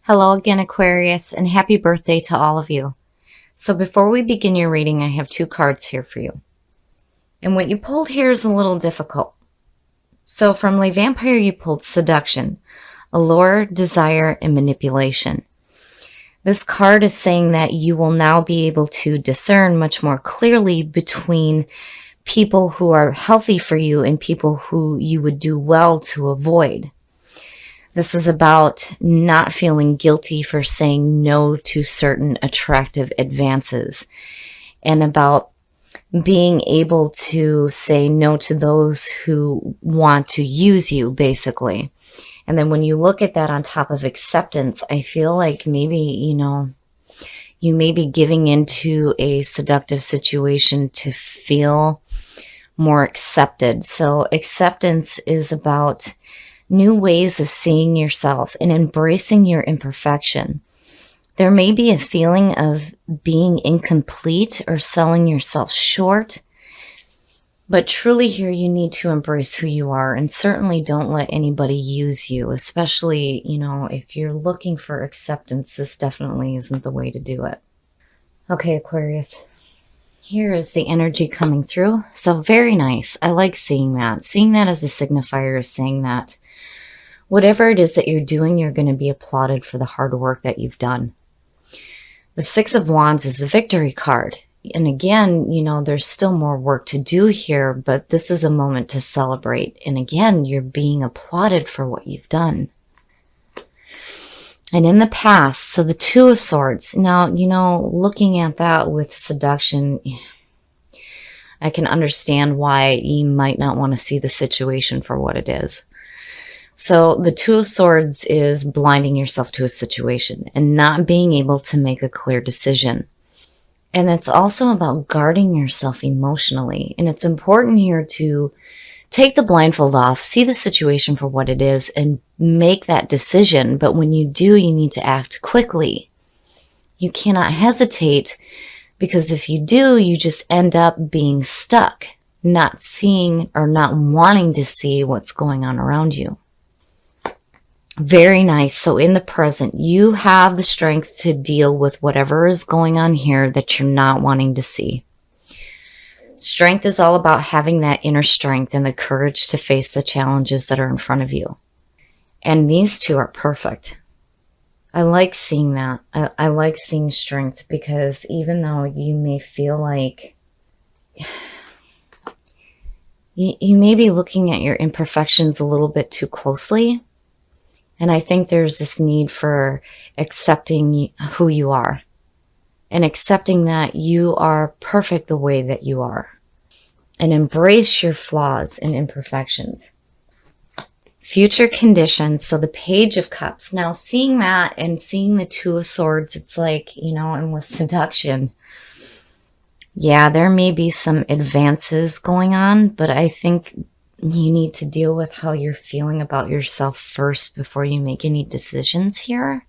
Hello again, Aquarius, and happy birthday to all of you. So before we begin your reading, I have two cards here for you. And what you pulled here is a little difficult. So from Le Vampire, you pulled seduction, allure, desire, and manipulation. This card is saying that you will now be able to discern much more clearly between people who are healthy for you and people who you would do well to avoid. This is about not feeling guilty for saying no to certain attractive advances, and about being able to say no to those who want to use you, basically. And then when you look at that on top of acceptance, I feel like maybe, you may be giving into a seductive situation to feel more accepted. So acceptance is about new ways of seeing yourself and embracing your imperfection. There may be a feeling of being incomplete or selling yourself short, but truly here you need to embrace who you are, and certainly don't let anybody use you, especially, if you're looking for acceptance. This definitely isn't the way to do it. Okay, Aquarius. Here is the energy coming through. So very nice. I like seeing that. Seeing that as a signifier is saying that whatever it is that you're doing, you're going to be applauded for the hard work that you've done. The Six of Wands is the victory card. And again, there's still more work to do here, but this is a moment to celebrate. And again, you're being applauded for what you've done. And in the past, so the Two of Swords. Now, looking at that with seduction, I can understand why you might not want to see the situation for what it is. So the Two of Swords is blinding yourself to a situation and not being able to make a clear decision. And it's also about guarding yourself emotionally. And it's important here to take the blindfold off, see the situation for what it is, and make that decision. But when you do, you need to act quickly. You cannot hesitate, because if you do, you just end up being stuck, not seeing or not wanting to see what's going on around you. Very nice. So in the present, you have the strength to deal with whatever is going on here that you're not wanting to see. Strength is all about having that inner strength and the courage to face the challenges that are in front of you. And these two are perfect. I like seeing that. I like seeing strength, because even though you may feel like you may be looking at your imperfections a little bit too closely, and I think there's this need for accepting who you are and accepting that you are perfect the way that you are, and embrace your flaws and imperfections. Future conditions. So the Page of Cups. Now seeing that and seeing the Two of Swords, it's like, and with seduction, yeah, there may be some advances going on, but I think you need to deal with how you're feeling about yourself first before you make any decisions here,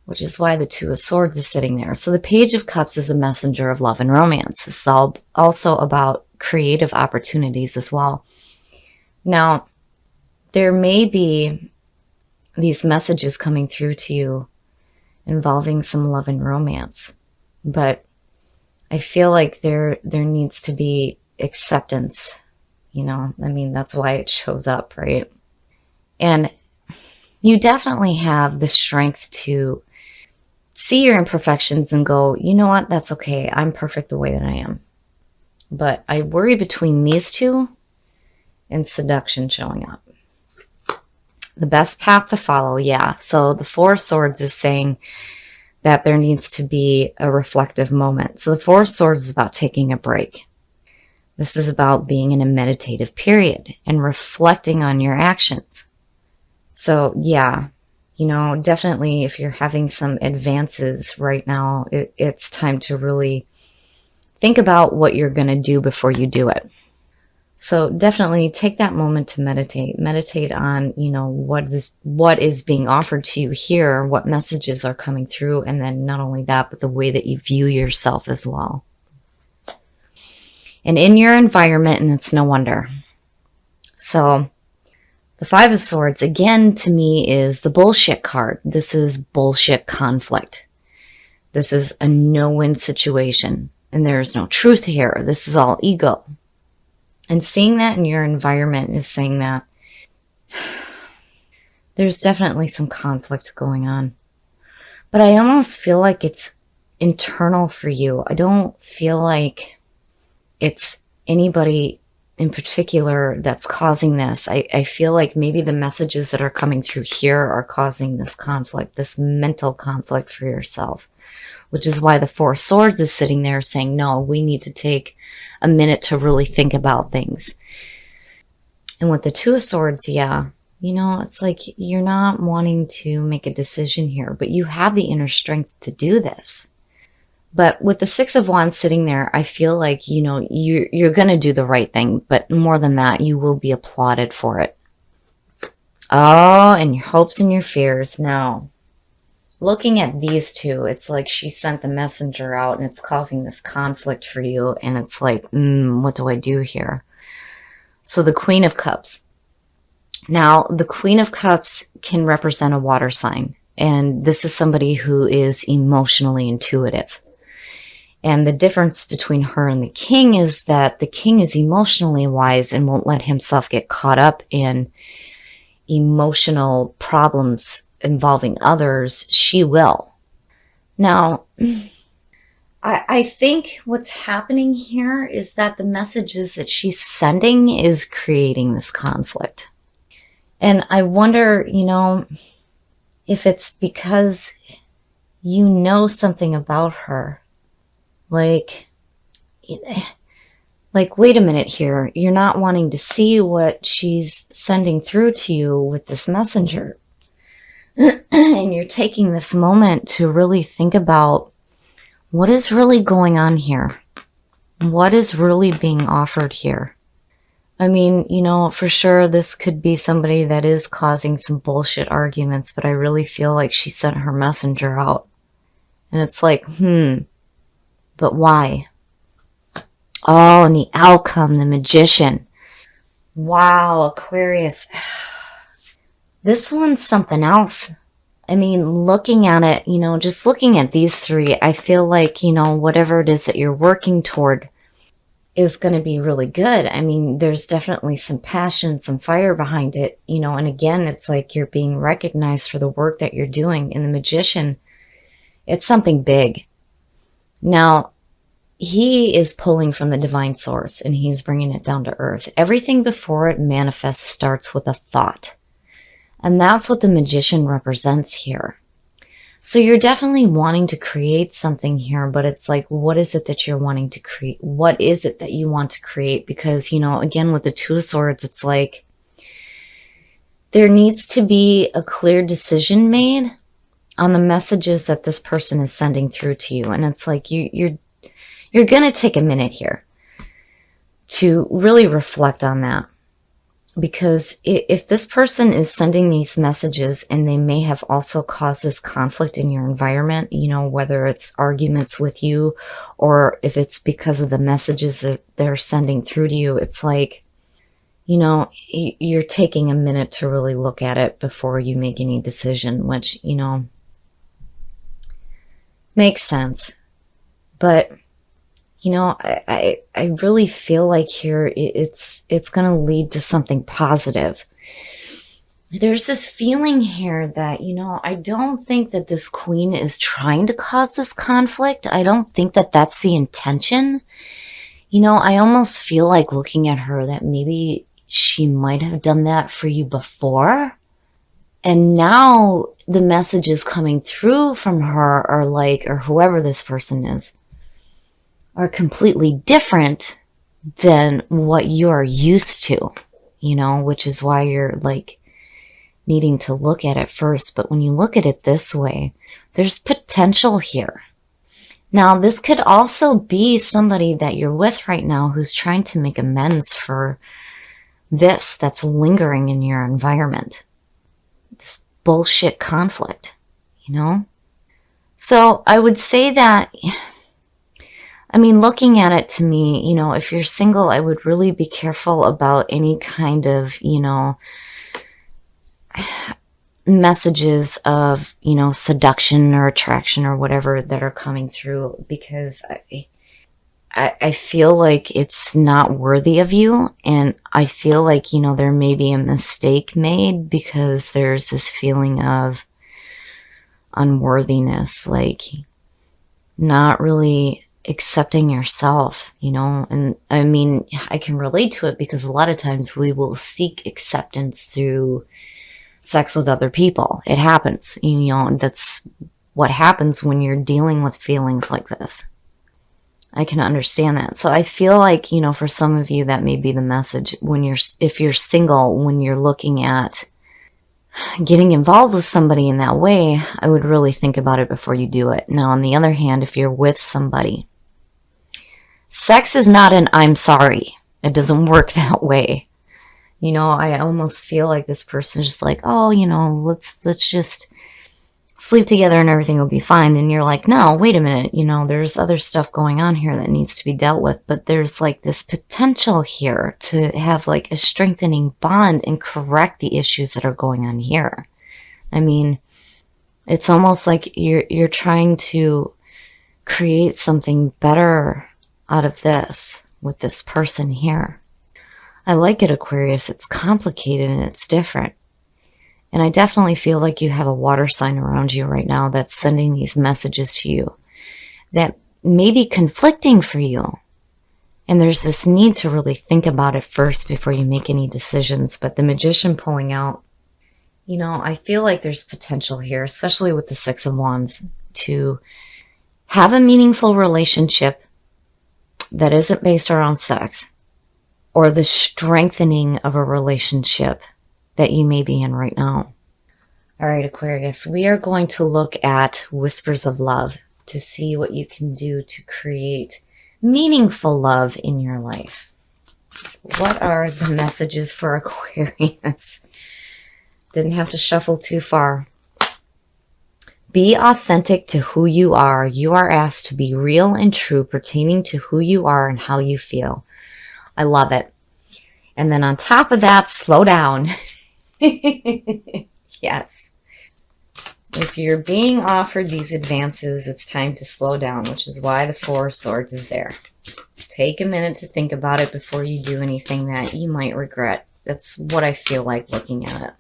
which is why the Two of Swords is sitting there. So the Page of Cups is a messenger of love and romance. It's also about creative opportunities as well. Now, there may be these messages coming through to you involving some love and romance, but I feel like there needs to be acceptance. That's why it shows up, right? And you definitely have the strength to see your imperfections and go, you know what, that's okay. I'm perfect the way that I am. But I worry between these two and seduction showing up. The best path to follow, yeah. So the Four of Swords is saying that there needs to be a reflective moment. So the Four of Swords is about taking a break. This is about being in a meditative period and reflecting on your actions. So yeah, definitely if you're having some advances right now, it's time to really think about what you're going to do before you do it. So definitely take that moment to meditate. Meditate on, what is being offered to you here, what messages are coming through, and then not only that, but the way that you view yourself as well. And in your environment, and it's no wonder. So The Five of Swords, again, to me is the bullshit card. This is bullshit conflict. This is a no-win situation. And there is no truth here. This is all ego. And seeing that in your environment is saying that there's definitely some conflict going on. But I almost feel like it's internal for you. I don't feel like it's anybody in particular that's causing this. I feel like maybe the messages that are coming through here are causing this conflict, this mental conflict for yourself, which is why the Four of Swords is sitting there saying, no, we need to take a minute to really think about things. And with the Two of Swords, yeah, you know, it's like you're not wanting to make a decision here, but you have the inner strength to do this. But with the Six of Wands sitting there, I feel like, you know, you're going to do the right thing. But more than that, you will be applauded for it. Oh, and your hopes and your fears. Now, looking at these two, it's like she sent the messenger out and it's causing this conflict for you. And it's like, what do I do here? So the Queen of Cups. Now, the Queen of Cups can represent a water sign. And this is somebody who is emotionally intuitive. And the difference between her and the King is that the King is emotionally wise and won't let himself get caught up in emotional problems involving others. She will. Now, I think what's happening here is that the messages that she's sending is creating this conflict. And I wonder, you know, if it's because you know something about her. Like, wait a minute here. You're not wanting to see what she's sending through to you with this messenger. And you're taking this moment to really think about what is really going on here. What is really being offered here? I mean, you know, for sure this could be somebody that is causing some bullshit arguments, but I really feel like she sent her messenger out. And it's like, but why? Oh, and the outcome, the Magician. Wow, Aquarius. This one's something else. I mean, looking at it, you know, just looking at these three, I feel like, you know, whatever it is that you're working toward is going to be really good. I mean, there's definitely some passion, some fire behind it, you know, and again, it's like you're being recognized for the work that you're doing. In the Magician, it's something big. Now, he is pulling from the divine source and he's bringing it down to earth. Everything before it manifests starts with a thought. And that's what the Magician represents here. So you're definitely wanting to create something here, but it's like, what is it that you're wanting to create? What is it that you want to create? Because, you know, again, with the Two of Swords, it's like there needs to be a clear decision made on the messages that this person is sending through to you. And it's like you're going to take a minute here to really reflect on that. Because if this person is sending these messages and they may have also caused this conflict in your environment, you know, whether it's arguments with you or if it's because of the messages that they're sending through to you, it's like, you know, you're taking a minute to really look at it before you make any decision, which, you know, makes sense. But, you know, I really feel like here it's going to lead to something positive. There's this feeling here that, you know, I don't think that this queen is trying to cause this conflict. I don't think that that's the intention. You know, I almost feel like looking at her that maybe she might have done that for you before. And now the messages coming through from her are like, or whoever this person is, are completely different than what you're used to, you know, which is why you're like needing to look at it first. But when you look at it this way, there's potential here. Now, this could also be somebody that you're with right now who's trying to make amends for this that's lingering in your environment. This bullshit conflict, you know? So I would say that, I mean, looking at it to me, you know, if you're single, I would really be careful about any kind of, you know, messages of, seduction or attraction or whatever that are coming through, because I feel like it's not worthy of you. And I feel like, there may be a mistake made because there's this feeling of unworthiness, like not really accepting yourself, and I mean, I can relate to it because a lot of times we will seek acceptance through sex with other people. It happens, and that's what happens when you're dealing with feelings like this. I can understand that. So I feel like, for some of you, that may be the message if you're single, when you're looking at getting involved with somebody in that way, I would really think about it before you do it. Now, on the other hand, if you're with somebody, sex is not an I'm sorry. It doesn't work that way. I almost feel like this person is just like, oh, let's just sleep together and everything will be fine. And you're like, no, wait a minute. There's other stuff going on here that needs to be dealt with. But there's like this potential here to have like a strengthening bond and correct the issues that are going on here. I mean, it's almost like you're trying to create something better out of this with this person here. I like it, Aquarius. It's complicated and it's different. And I definitely feel like you have a water sign around you right now that's sending these messages to you that may be conflicting for you. And there's this need to really think about it first before you make any decisions. But the Magician pulling out, I feel like there's potential here, especially with the Six of Wands, to have a meaningful relationship that isn't based around sex, or the strengthening of a relationship that you may be in right now. All right, Aquarius, we are going to look at Whispers of Love to see what you can do to create meaningful love in your life. So what are the messages for Aquarius? Didn't have to shuffle too far. Be authentic to who you are. You are asked to be real and true pertaining to who you are and how you feel. I love it. And then on top of that, slow down. Yes. If you're being offered these advances, it's time to slow down, which is why the Four of Swords is there. Take a minute to think about it before you do anything that you might regret. That's what I feel like looking at it.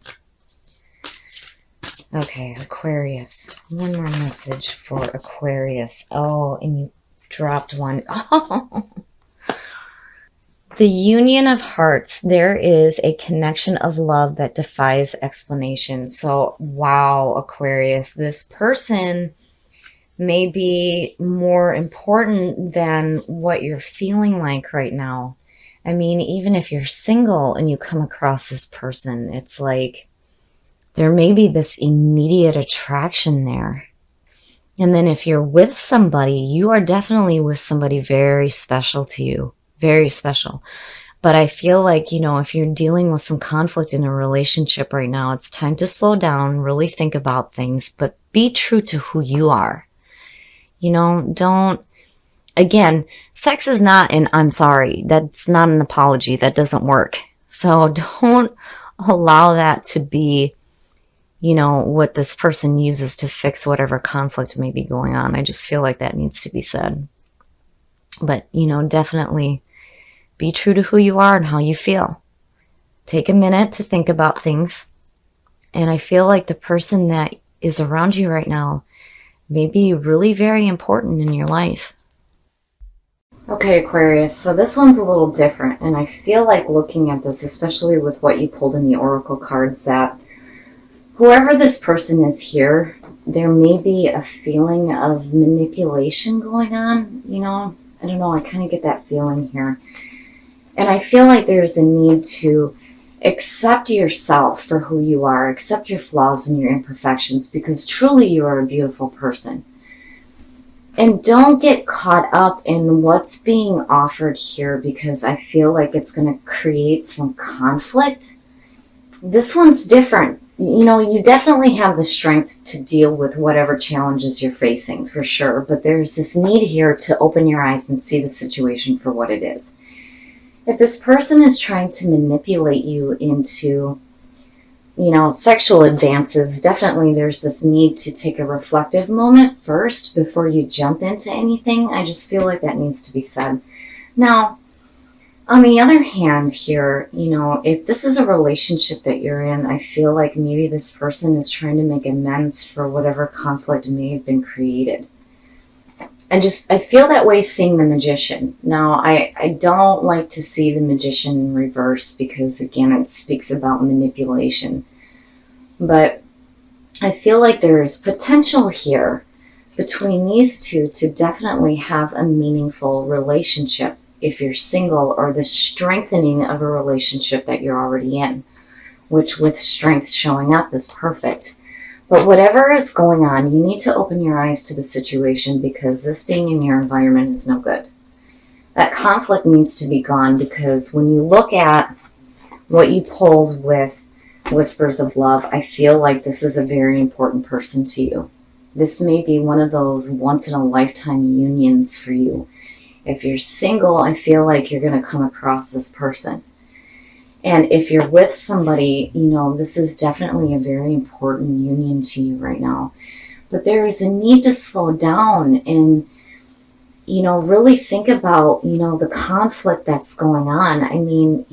Okay, Aquarius. One more message for Aquarius. Oh, and you dropped one. Oh. The union of hearts. There is a connection of love that defies explanation. So, wow, Aquarius, this person may be more important than what you're feeling like right now. I mean, even if you're single and you come across this person, it's like there may be this immediate attraction there. And then if you're with somebody, you are definitely with somebody very special to you. Very special. But I feel like, if you're dealing with some conflict in a relationship right now, it's time to slow down, really think about things, but be true to who you are. Don't, again, sex is not an I'm sorry. That's not an apology. That doesn't work. So don't allow that to be, what this person uses to fix whatever conflict may be going on. I just feel like that needs to be said. But, definitely be true to who you are and how you feel. Take a minute to think about things. And I feel like the person that is around you right now may be really very important in your life. Okay, Aquarius, so this one's a little different. And I feel like looking at this, especially with what you pulled in the Oracle cards, that whoever this person is here, there may be a feeling of manipulation going on. I don't know, I kind of get that feeling here. And I feel like there's a need to accept yourself for who you are, accept your flaws and your imperfections, because truly you are a beautiful person. And don't get caught up in what's being offered here, because I feel like it's going to create some conflict. This one's different. You definitely have the strength to deal with whatever challenges you're facing, for sure. But there's this need here to open your eyes and see the situation for what it is. If this person is trying to manipulate you into sexual advances, definitely there's this need to take a reflective moment first before you jump into anything. I just feel like that needs to be said. Now, on the other hand here, if this is a relationship that you're in, I feel like maybe this person is trying to make amends for whatever conflict may have been created. I feel that way seeing the Magician. Now, I don't like to see the Magician in reverse because, again, it speaks about manipulation. But I feel like there is potential here between these two to definitely have a meaningful relationship if you're single, or the strengthening of a relationship that you're already in, which with strength showing up is perfect. But whatever is going on, you need to open your eyes to the situation, because this being in your environment is no good. That conflict needs to be gone, because when you look at what you pulled with Whispers of Love, I feel like this is a very important person to you. This may be one of those once-in-a-lifetime unions for you. If you're single, I feel like you're going to come across this person. And if you're with somebody, this is definitely a very important union to you right now. But there is a need to slow down and, really think about, the conflict that's going on. I mean,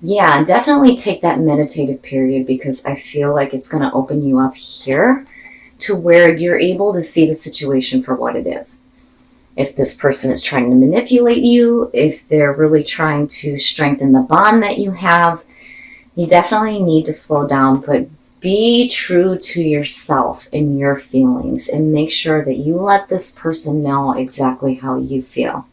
yeah, definitely take that meditative period, because I feel like it's going to open you up here to where you're able to see the situation for what it is. If this person is trying to manipulate you, if they're really trying to strengthen the bond that you have, you definitely need to slow down, but be true to yourself and your feelings, and make sure that you let this person know exactly how you feel.